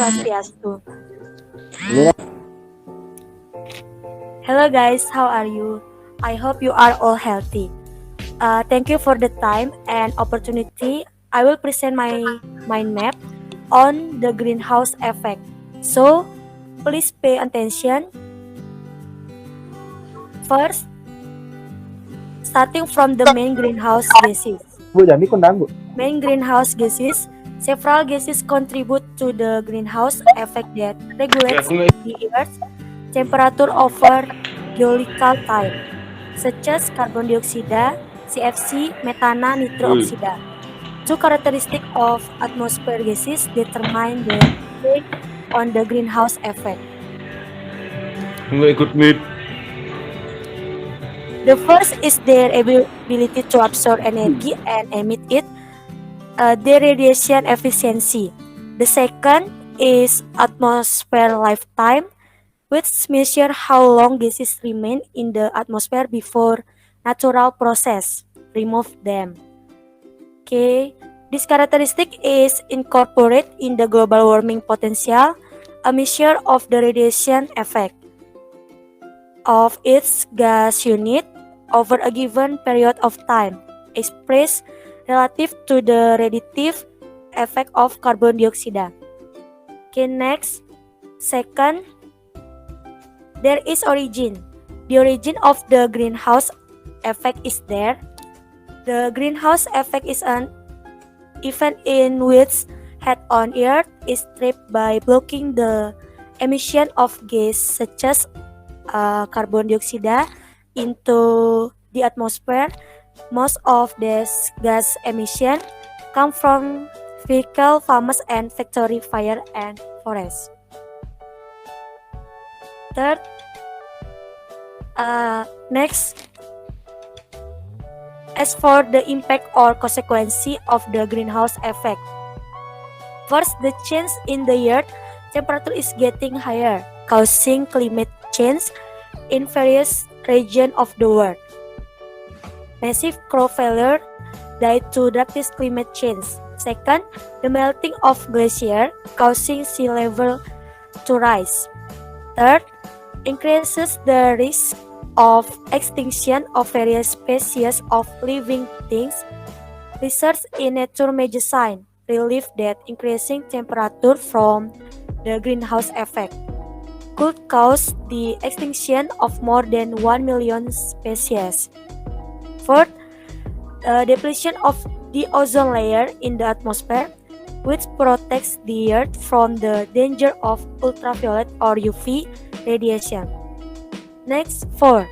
Swastiastu. Hello guys, how are you? I hope you are all healthy. Thank you for the time and opportunity. I will present my mind map on the greenhouse effect. So, please pay attention. First, starting from the main greenhouse gases. Bu, jangan dikundang, Bu. Main greenhouse gases, several gases contribute to the greenhouse effect that regulates the Earth's temperature over geological time, such as carbon dioxide, CFC, metana, nitro oxide. Two characteristics of atmosphere gases determine the effect on the greenhouse effect. Nggak ikut meet. The first is their ability to absorb energy and emit it, their radiation efficiency. The second is atmosphere lifetime, which measure how long gases remain in the atmosphere before natural process remove them. Okay, this characteristic is incorporated in the global warming potential, a measure of the radiation effect of its gas unit over a given period of time, expressed relative to the radiative effect of carbon dioxide. Okay, next, second, there is origin. The origin of the greenhouse effect is there. The greenhouse effect is an event in which heat on Earth is trapped by blocking the emission of gas such as carbon dioxide into the atmosphere. Most of this gas emission come from vehicle, farms, and factory fire and forest. Third, next, as for the impact or consequence of the greenhouse effect. First, the change in the Earth temperature is getting higher, causing climate change in various regions of the world. Massive crop failure due to drastic climate change. Second, the melting of glacier causing sea level to rise. Third, increases the risk of extinction of various species of living things. Research in Nature Medicine revealed that increasing temperature from the greenhouse effect could cause the extinction of more than 1 million species. Fourth, depletion of the ozone layer in the atmosphere, which protects the Earth from the danger of ultraviolet or UV radiation. Next, 4.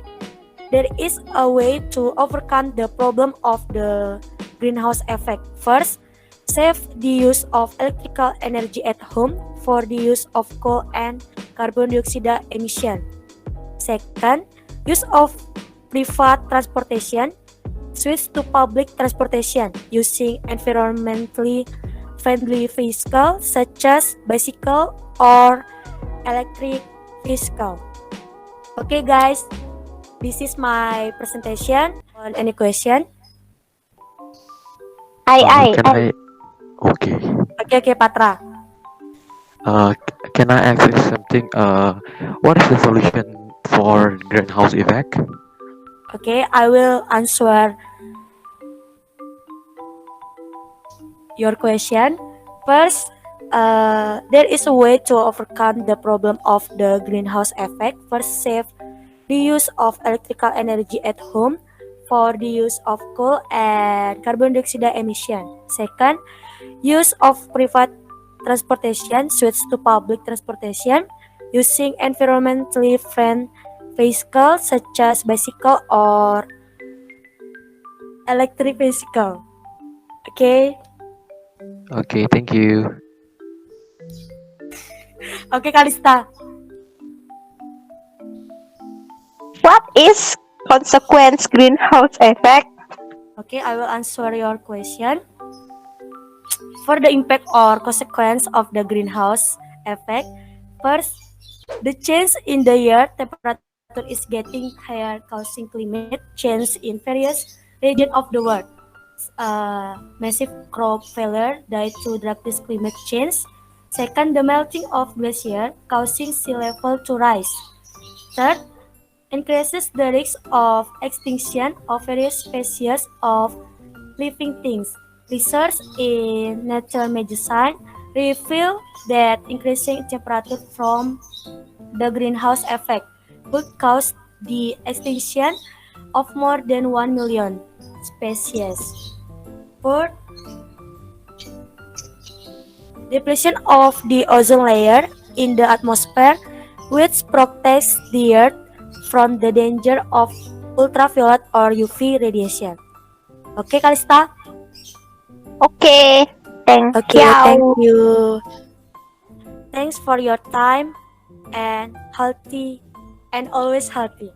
There is a way to overcome the problem of the greenhouse effect. First, save the use of electrical energy at home for the use of coal and carbon dioxide emission. Second, use of private transportation. Switch to public transportation using environmentally friendly vehicles such as bicycle or electric vehicle. Okay guys, this is my presentation. Any question? Okay. Okay, Patra. Can I ask you something? What is the solution for greenhouse effect? Okay, I will answer your question. First, there is a way to overcome the problem of the greenhouse effect. First, save the use of electrical energy at home for the use of coal and carbon dioxide emission. Second, use of private transportation, switch to public transportation using environmentally friendly vehicles such as bicycle or electric vehicle. Okay. Okay, thank you. Okay, Kalista. What is consequence greenhouse effect? Okay, I will answer your question. For the impact or consequence of the greenhouse effect, first, the change in the Earth temperature is getting higher, causing climate change in various regions of the world. Massive crop failure due to drastic climate change. Second, the melting of glacier causing sea level to rise. Third, increases the risk of extinction of various species of living things. Research in Nature Medicine reveal that increasing temperature from the greenhouse effect could cause the extinction of more than 1 million species. Fourth, depletion of the ozone layer in the atmosphere, which protects the Earth from the danger of ultraviolet or UV radiation. Okay, Kalista? Okay, thank Okay, thank you. you. Thanks for your time and healthy and always healthy.